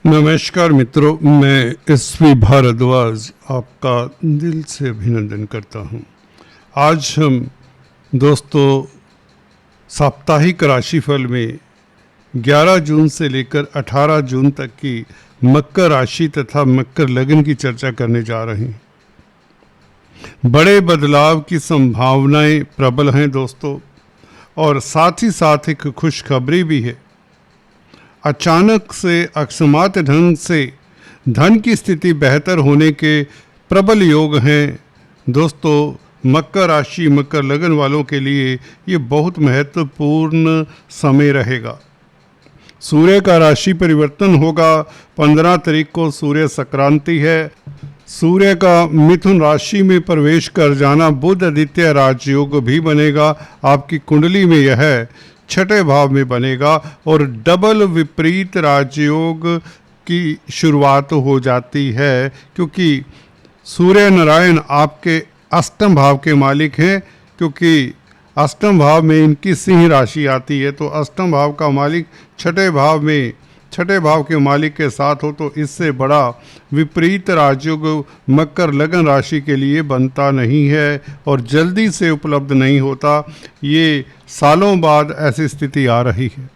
नमस्कार मित्रों, मैं एसपी भारद्वाज आपका दिल से अभिनंदन करता हूं। आज हम दोस्तों साप्ताहिक राशिफल में 11 जून से लेकर 18 जून तक की मकर राशि तथा मकर लग्न की चर्चा करने जा रहे हैं। बड़े बदलाव की संभावनाएं प्रबल हैं दोस्तों, और साथ ही साथ एक खुशखबरी भी है। अचानक से अकस्मात ढंग से धन की स्थिति बेहतर होने के प्रबल योग हैं दोस्तों। मकर राशि मकर लगन वालों के लिए ये बहुत महत्वपूर्ण समय रहेगा। सूर्य का राशि परिवर्तन होगा। 15 तारीख को सूर्य संक्रांति है। सूर्य का मिथुन राशि में प्रवेश कर जाना बुध आदित्य राजयोग भी बनेगा। आपकी कुंडली में यह छठे भाव में बनेगा और डबल विपरीत राजयोग की शुरुआत हो जाती है, क्योंकि सूर्य नारायण आपके अष्टम भाव के मालिक हैं। क्योंकि अष्टम भाव में इनकी सिंह राशि आती है, तो अष्टम भाव का मालिक छठे भाव के मालिक के साथ हो तो इससे बड़ा विपरीत राजयोग मकर लगन राशि के लिए बनता नहीं है और जल्दी से उपलब्ध नहीं होता। ये सालों बाद ऐसी स्थिति आ रही है।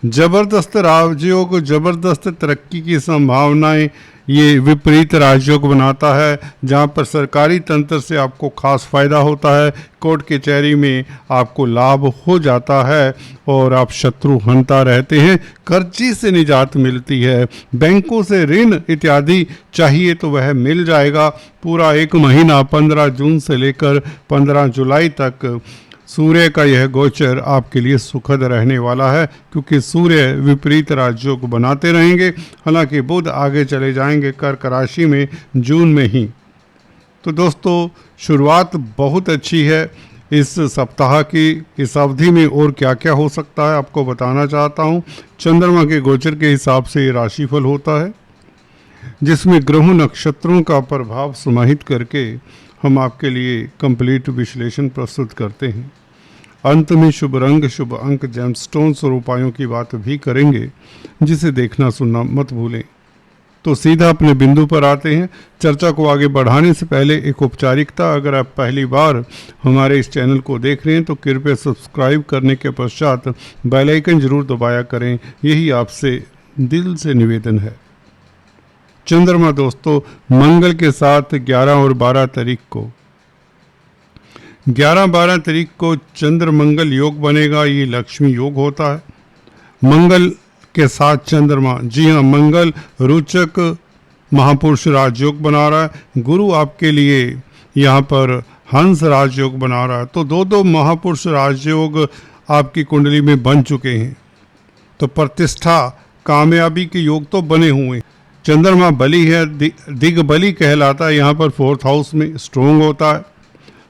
जबरदस्त राजयोग, जबरदस्त तरक्की की संभावनाएं ये विपरीत राजयोग बनाता है, जहां पर सरकारी तंत्र से आपको खास फायदा होता है, कोर्ट कचहरी में आपको लाभ हो जाता है और आप शत्रु हंता रहते हैं, कर्जी से निजात मिलती है, बैंकों से ऋण इत्यादि चाहिए तो वह मिल जाएगा। पूरा एक महीना 15 जून से लेकर 15 जुलाई तक सूर्य का यह गोचर आपके लिए सुखद रहने वाला है, क्योंकि सूर्य विपरीत राजयोग बनाते रहेंगे। हालांकि बुध आगे चले जाएंगे कर्क राशि में जून में ही। तो दोस्तों शुरुआत बहुत अच्छी है इस सप्ताह की। इस अवधि में और क्या क्या हो सकता है आपको बताना चाहता हूँ। चंद्रमा के गोचर के हिसाब से ये राशिफल होता है, जिसमें ग्रहों नक्षत्रों का प्रभाव समाहित करके हम आपके लिए कंप्लीट विश्लेषण प्रस्तुत करते हैं। अंत में शुभ रंग, शुभ अंक, जेमस्टोन्स और उपायों की बात भी करेंगे, जिसे देखना सुनना मत भूलें। तो सीधा अपने बिंदु पर आते हैं। चर्चा को आगे बढ़ाने से पहले एक औपचारिकता, अगर आप पहली बार हमारे इस चैनल को देख रहे हैं तो कृपया सब्सक्राइब करने के पश्चात बेल आइकन जरूर दबाया करें, यही आपसे दिल से निवेदन है। चंद्रमा दोस्तों मंगल के साथ 11 और 12 तारीख को 11-12 तारीख को चंद्र मंगल योग बनेगा। ये लक्ष्मी योग होता है। मंगल के साथ चंद्रमा, जी हाँ, मंगल रोचक महापुरुष राजयोग बना रहा है। गुरु आपके लिए यहाँ पर हंस राजयोग बना रहा है। तो दो महापुरुष राजयोग आपकी कुंडली में बन चुके हैं। तो प्रतिष्ठा कामयाबी के योग तो बने हुए। चंद्रमा बली है, दिग्बली कहलाता है। यहाँ पर 4th हाउस में स्ट्रोंग होता है।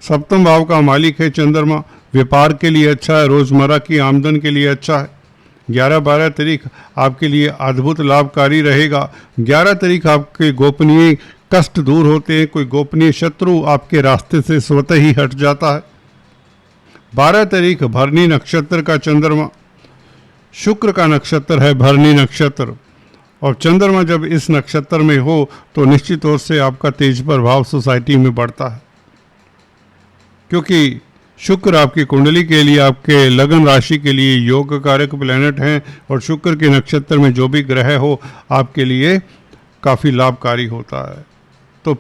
सप्तम भाव का मालिक है चंद्रमा। व्यापार के लिए अच्छा है, रोजमर्रा की आमदन के लिए अच्छा है। 11-12 तारीख आपके लिए अद्भुत लाभकारी रहेगा। 11 तारीख आपके गोपनीय कष्ट दूर होते हैं, कोई गोपनीय शत्रु आपके रास्ते से स्वतः ही हट जाता है। 12 तारीख भरनी नक्षत्र का चंद्रमा, शुक्र का नक्षत्र है भरनी नक्षत्र, और चंद्रमा जब इस नक्षत्र में हो तो निश्चित तौर से आपका तेज प्रभाव सोसाइटी में बढ़ता है, क्योंकि शुक्र आपकी कुंडली के लिए, आपके लगन राशि के लिए योग कारक प्लैनेट हैं, और शुक्र के नक्षत्र में जो भी ग्रह हो आपके लिए काफ़ी लाभकारी होता है। तो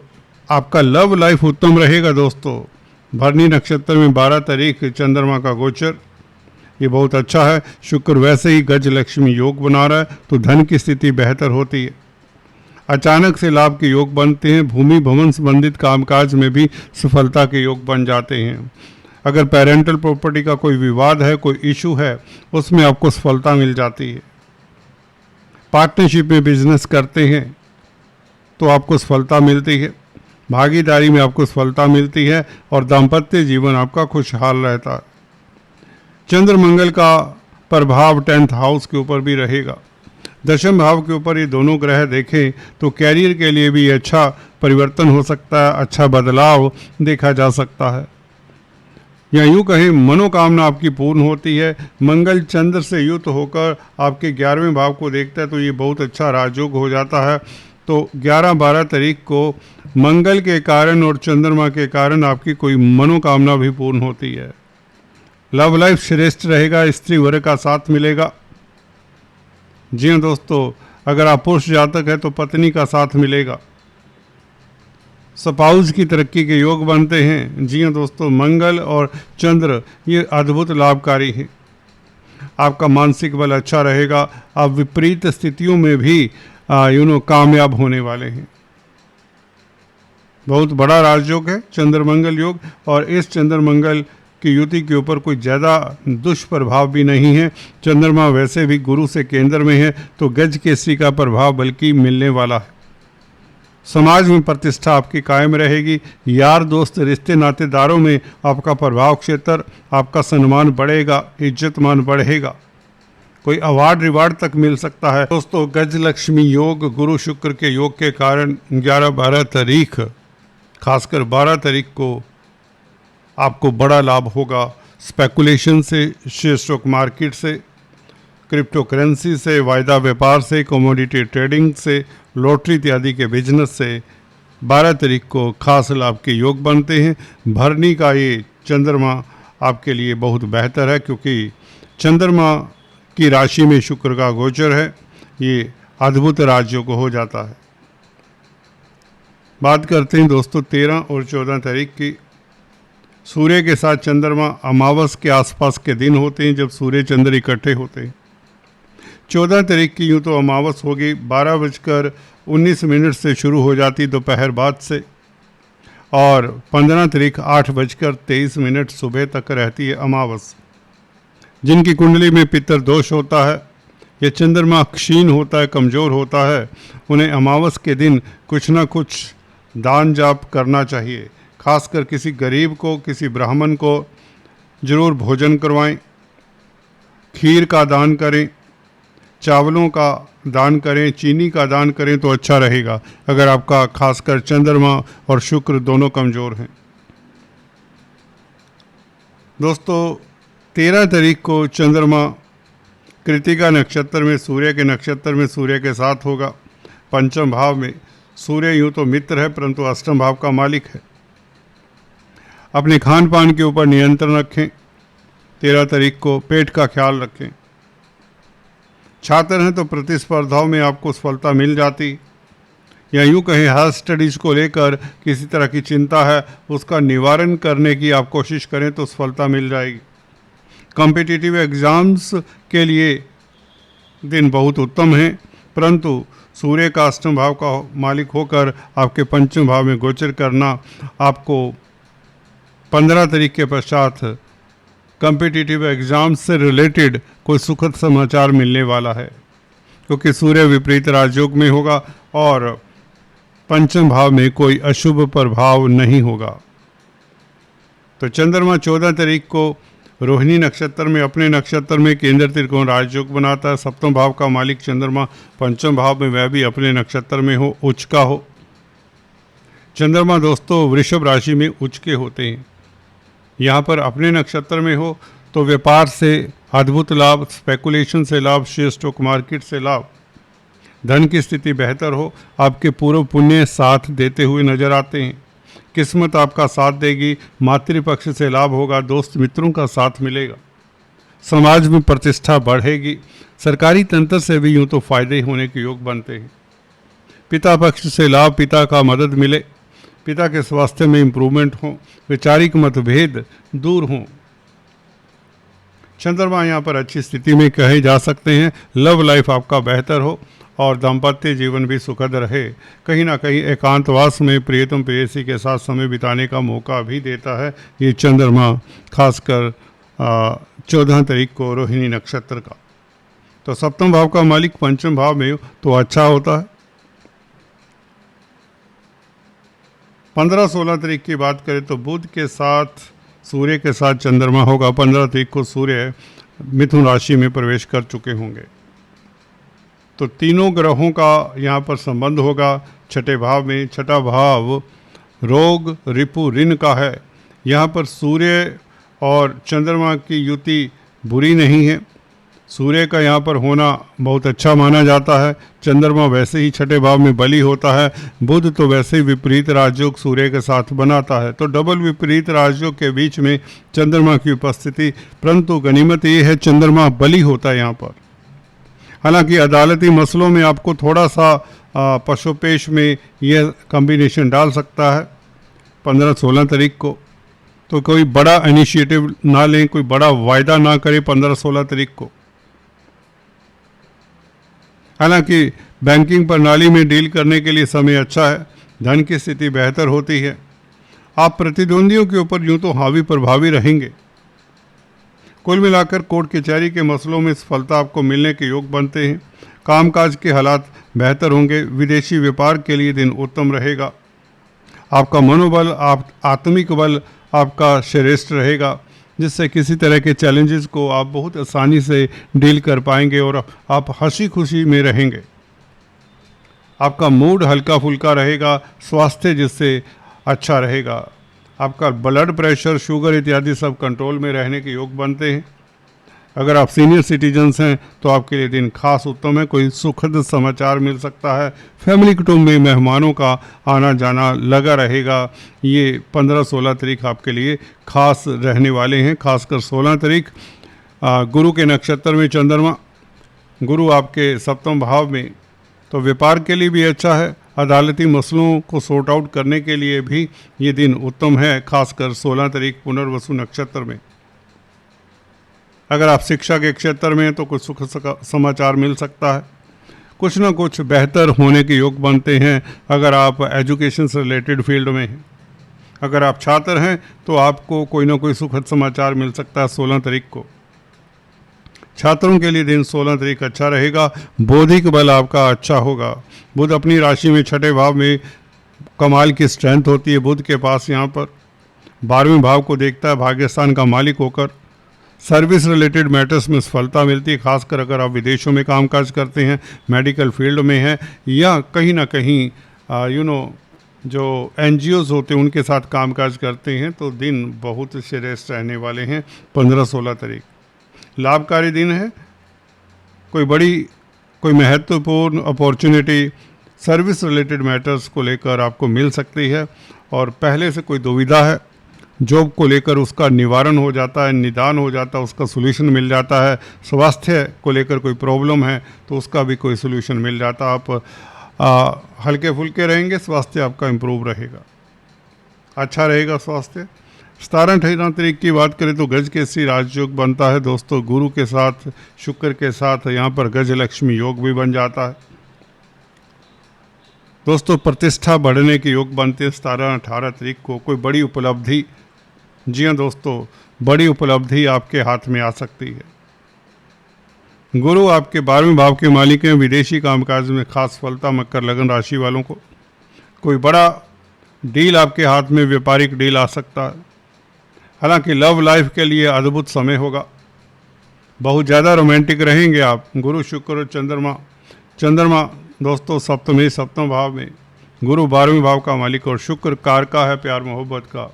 आपका लव लाइफ उत्तम रहेगा दोस्तों। भरनी नक्षत्र में 12 तारीख चंद्रमा का गोचर ये बहुत अच्छा है। शुक्र वैसे ही गज लक्ष्मी योग बना रहा है, तो धन की स्थिति बेहतर होती है। अचानक से लाभ के योग बनते हैं। भूमि भवन संबंधित कामकाज में भी सफलता के योग बन जाते हैं। अगर पेरेंटल प्रॉपर्टी का कोई विवाद है, कोई इशू है, उसमें आपको सफलता मिल जाती है। पार्टनरशिप में बिजनेस करते हैं तो आपको सफलता मिलती है। भागीदारी में आपको सफलता मिलती है और दाम्पत्य जीवन आपका खुशहाल रहता है। चंद्र मंगल का प्रभाव 10th हाउस के ऊपर भी रहेगा। दशम भाव के ऊपर ये दोनों ग्रह देखें तो कैरियर के लिए भी अच्छा परिवर्तन हो सकता है, अच्छा बदलाव देखा जा सकता है। या यूँ कहें मनोकामना आपकी पूर्ण होती है। मंगल चंद्र से युक्त होकर आपके 11वें भाव को देखता है तो ये बहुत अच्छा राजयोग हो जाता है। तो 11-12 तारीख को मंगल के कारण और चंद्रमा के कारण आपकी कोई मनोकामना भी पूर्ण होती है। लव लाइफ श्रेष्ठ रहेगा, स्त्री वर्ग का साथ मिलेगा। जी हाँ दोस्तों, अगर आप पुरुष जातक है तो पत्नी का साथ मिलेगा। स्पाउस की तरक्की के योग बनते हैं। जी हाँ दोस्तों, मंगल और चंद्र ये अद्भुत लाभकारी हैं। आपका मानसिक बल अच्छा रहेगा। आप विपरीत स्थितियों में भी कामयाब होने वाले हैं। बहुत बड़ा राजयोग है चंद्र मंगल योग, और इस चंद्र मंगल की युति के ऊपर कोई ज़्यादा दुष्प्रभाव भी नहीं है। चंद्रमा वैसे भी गुरु से केंद्र में है तो गज केसरी का प्रभाव बल्कि मिलने वाला है। समाज में प्रतिष्ठा आपकी कायम रहेगी। यार दोस्त रिश्ते नातेदारों में आपका प्रभाव क्षेत्र, आपका सम्मान बढ़ेगा, इज्जत मान बढ़ेगा। कोई अवार्ड रिवार्ड तक मिल सकता है। दोस्तों, गज लक्ष्मी योग गुरु शुक्र के योग के कारण 11-12 तारीख, खासकर 12 तारीख को आपको बड़ा लाभ होगा। स्पेकुलेशन से, शेयर स्टॉक मार्केट से, क्रिप्टो करेंसी से, वायदा व्यापार से, कमोडिटी ट्रेडिंग से, लॉटरी इत्यादि के बिजनेस से 12 तारीख को खास लाभ के योग बनते हैं। भरनी का ये चंद्रमा आपके लिए बहुत बेहतर है क्योंकि चंद्रमा की राशि में शुक्र का गोचर है। ये अद्भुत राजयोग हो जाता है। बात करते हैं दोस्तों 13 और 14 तारीख की। सूर्य के साथ चंद्रमा अमावस के आसपास के दिन होते हैं जब सूर्य चंद्र इकट्ठे होते हैं। 14 तारीख की यूँ तो अमावस होगी 12:19 से शुरू हो जाती दोपहर बाद से, और 15 तारीख 8:23 सुबह तक रहती है अमावस। जिनकी कुंडली में पितर दोष होता है या चंद्रमा क्षीण होता है, कमज़ोर होता है, उन्हें अमावस के दिन कुछ ना कुछ दान जाप करना चाहिए। खासकर किसी गरीब को, किसी ब्राह्मण को जरूर भोजन करवाएं। खीर का दान करें, चावलों का दान करें, चीनी का दान करें तो अच्छा रहेगा अगर आपका खासकर चंद्रमा और शुक्र दोनों कमज़ोर हैं। दोस्तों 13 तारीख को चंद्रमा कृतिका नक्षत्र में, सूर्य के नक्षत्र में सूर्य के साथ होगा। पंचम भाव में सूर्य यूँ तो मित्र है परंतु अष्टम भाव का मालिक है। अपने खान पान के ऊपर नियंत्रण रखें। 13 तारीख को पेट का ख्याल रखें। छात्र हैं तो प्रतिस्पर्धाओं में आपको सफलता मिल जाती, या यूँ कहें हायर स्टडीज़ को लेकर किसी तरह की चिंता है उसका निवारण करने की आप कोशिश करें तो सफलता मिल जाएगी। कॉम्पिटिटिव एग्ज़ाम्स के लिए दिन बहुत उत्तम है, परंतु सूर्य का अष्टम भाव का मालिक होकर आपके पंचम भाव में गोचर करना आपको 15 तारीख के पश्चात कॉम्पिटिटिव एग्ज़ाम से रिलेटेड कोई सुखद समाचार मिलने वाला है, क्योंकि सूर्य विपरीत राजयोग में होगा और पंचम भाव में कोई अशुभ प्रभाव नहीं होगा। तो चंद्रमा 14 तारीख को रोहिणी नक्षत्र में, अपने नक्षत्र में केंद्र त्रिकोण राजयोग बनाता है। सप्तम भाव का मालिक चंद्रमा पंचम भाव में, वह भी अपने नक्षत्र में हो, उच्च का हो। चंद्रमा दोस्तों वृषभ राशि में उच्च के होते हैं। यहाँ पर अपने नक्षत्र में हो तो व्यापार से अद्भुत लाभ, स्पेकुलेशन से लाभ, शेयर स्टॉक मार्केट से लाभ, धन की स्थिति बेहतर हो। आपके पूर्व पुण्य साथ देते हुए नजर आते हैं। किस्मत आपका साथ देगी। मातृपक्ष से लाभ होगा। दोस्त मित्रों का साथ मिलेगा। समाज में प्रतिष्ठा बढ़ेगी। सरकारी तंत्र से भी यूँ तो फायदे होने के योग बनते हैं। पिता पक्ष से लाभ, पिता का मदद मिले, पिता के स्वास्थ्य में इम्प्रूवमेंट हो, वैचारिक मतभेद दूर हों। चंद्रमा यहाँ पर अच्छी स्थिति में कहे जा सकते हैं। लव लाइफ आपका बेहतर हो और दाम्पत्य जीवन भी सुखद रहे। कहीं ना कहीं एकांतवास में प्रियतम प्रेयसी के साथ समय बिताने का मौका भी देता है ये चंद्रमा, खासकर 14 तारीख को रोहिणी नक्षत्र का। तो सप्तम भाव का मालिक पंचम भाव में तो अच्छा होता है। 15-16 तारीख की बात करें तो बुध के साथ, सूर्य के साथ चंद्रमा होगा। 15 तारीख को सूर्य मिथुन राशि में प्रवेश कर चुके होंगे। तो तीनों ग्रहों का यहाँ पर संबंध होगा छठे भाव में। छठा भाव रोग, रिपु, ऋण का है। यहाँ पर सूर्य और चंद्रमा की युति बुरी नहीं है। सूर्य का यहाँ पर होना बहुत अच्छा माना जाता है। चंद्रमा वैसे ही छठे भाव में बली होता है। बुध तो वैसे ही विपरीत राजयोग सूर्य के साथ बनाता है, तो डबल विपरीत राजयोग के बीच में चंद्रमा की उपस्थिति। परंतु गनीमत ये है चंद्रमा बली होता है यहाँ पर। हालांकि अदालती मसलों में आपको थोड़ा सा पशुपेश में यह कॉम्बिनेशन डाल सकता है 15-16 तारीख को। तो कोई बड़ा इनिशिएटिव ना लें, कोई बड़ा वायदा ना करें 15-16 तारीख को। हालांकि बैंकिंग प्रणाली में डील करने के लिए समय अच्छा है, धन की स्थिति बेहतर होती है। आप प्रतिद्वंदियों के ऊपर यूं तो हावी प्रभावी रहेंगे। कुल मिलाकर कोर्ट कचहरी के मसलों में सफलता आपको मिलने के योग बनते हैं। कामकाज के हालात बेहतर होंगे। विदेशी व्यापार के लिए दिन उत्तम रहेगा। आपका मनोबल, आत्मिक बल आपका श्रेष्ठ रहेगा, जिससे किसी तरह के चैलेंजेस को आप बहुत आसानी से डील कर पाएंगे और आप हंसी खुशी में रहेंगे। आपका मूड हल्का फुल्का रहेगा। स्वास्थ्य जिससे अच्छा रहेगा। आपका ब्लड प्रेशर, शुगर इत्यादि सब कंट्रोल में रहने के योग बनते हैं। अगर आप सीनियर सिटीजन्स हैं तो आपके लिए दिन खास उत्तम है। कोई सुखद समाचार मिल सकता है। फैमिली कुटुंब में मेहमानों का आना जाना लगा रहेगा। ये 15-16 तारीख आपके लिए खास रहने वाले हैं। खासकर 16 तारीख गुरु के नक्षत्र में चंद्रमा, गुरु आपके सप्तम भाव में, तो व्यापार के लिए भी अच्छा है। अदालती मसलों को सॉर्ट आउट करने के लिए भी ये दिन उत्तम है, खासकर 16 तारीख पुनर्वसु नक्षत्र में। अगर आप शिक्षा के क्षेत्र में हैं तो कुछ सुख समाचार मिल सकता है। कुछ ना कुछ बेहतर होने के योग बनते हैं अगर आप एजुकेशन से रिलेटेड फील्ड में हैं। अगर आप छात्र हैं तो आपको कोई ना कोई सुखद समाचार मिल सकता है 16 तारीख को। छात्रों के लिए दिन 16 तारीख अच्छा रहेगा। बौद्धिक बल आपका अच्छा होगा। बुध अपनी राशि में छठे भाव में कमाल की स्ट्रेंथ होती है। बुध के पास यहाँ पर 12वें भाव को देखता है भाग्यस्थान का मालिक होकर। सर्विस रिलेटेड मैटर्स में सफलता मिलती है, खासकर अगर आप विदेशों में कामकाज करते हैं, मेडिकल फील्ड में हैं या कहीं ना कहीं जो NGOs होते हैं उनके साथ कामकाज करते हैं, तो दिन बहुत श्रेष्ठ रहने वाले हैं 15-16 तारीख। लाभकारी दिन है। कोई महत्वपूर्ण अपॉर्चुनिटी सर्विस रिलेटेड मैटर्स को लेकर आपको मिल सकती है और पहले से कोई दुविधा है जॉब को लेकर उसका निवारण हो जाता है, निदान हो जाता है, उसका सोल्यूशन मिल जाता है। स्वास्थ्य को लेकर कोई प्रॉब्लम है तो उसका भी कोई सोल्यूशन मिल जाता है। आप हल्के फुल्के रहेंगे, स्वास्थ्य आपका इम्प्रूव रहेगा, अच्छा रहेगा स्वास्थ्य। 17-18 तारीख की बात करें तो गज केसरी राजयोग बनता है दोस्तों। गुरु के साथ शुक्र के साथ यहाँ पर गज लक्ष्मी योग भी बन जाता है दोस्तों। प्रतिष्ठा बढ़ने के योग बनते हैं 17-18 तारीख को। कोई बड़ी उपलब्धि, जी हाँ दोस्तों, बड़ी उपलब्धि आपके हाथ में आ सकती है। गुरु आपके 12वें भाव के मालिक हैं। विदेशी कामकाज में खास सफलता मकर लगन राशि वालों को। कोई बड़ा डील आपके हाथ में, व्यापारिक डील आ सकता है। हालांकि लव लाइफ के लिए अद्भुत समय होगा। बहुत ज़्यादा रोमांटिक रहेंगे आप। गुरु शुक्र और चंद्रमा दोस्तों सप्तम भाव में, गुरु 12वें भाव का मालिक और शुक्र कारका है प्यार मोहब्बत का।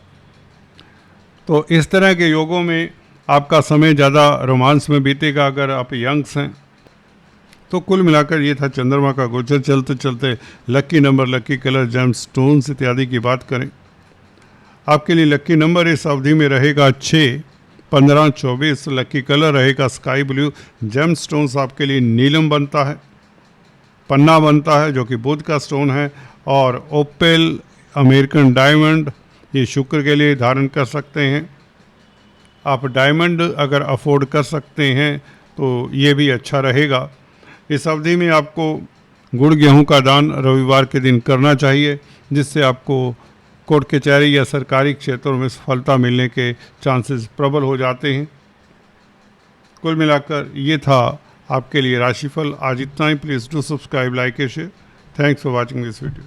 तो इस तरह के योगों में आपका समय ज़्यादा रोमांस में बीतेगा अगर आप यंग्स हैं तो। कुल मिलाकर ये था चंद्रमा का गोचर। चलते चलते lucky number, lucky colour, gem stones इत्यादि की बात करें। आपके लिए लकी नंबर इस अवधि में रहेगा 6, 15, 24। लकी कलर रहेगा स्काई ब्लू। जेम स्टोन्स आपके लिए नीलम बनता है, पन्ना बनता है जो कि बुध का स्टोन है, और ओपेल, अमेरिकन डायमंड ये शुक्र के लिए धारण कर सकते हैं। आप डायमंड अगर अफोर्ड कर सकते हैं तो ये भी अच्छा रहेगा। इस अवधि में आपको गुड़ गेहूं का दान रविवार के दिन करना चाहिए, जिससे आपको कोर्ट कचहरी या सरकारी क्षेत्रों में सफलता मिलने के चांसेस प्रबल हो जाते हैं। कुल मिलाकर ये था आपके लिए राशिफल। आज इतना ही। Please do subscribe, like and share. Thanks for watching this video.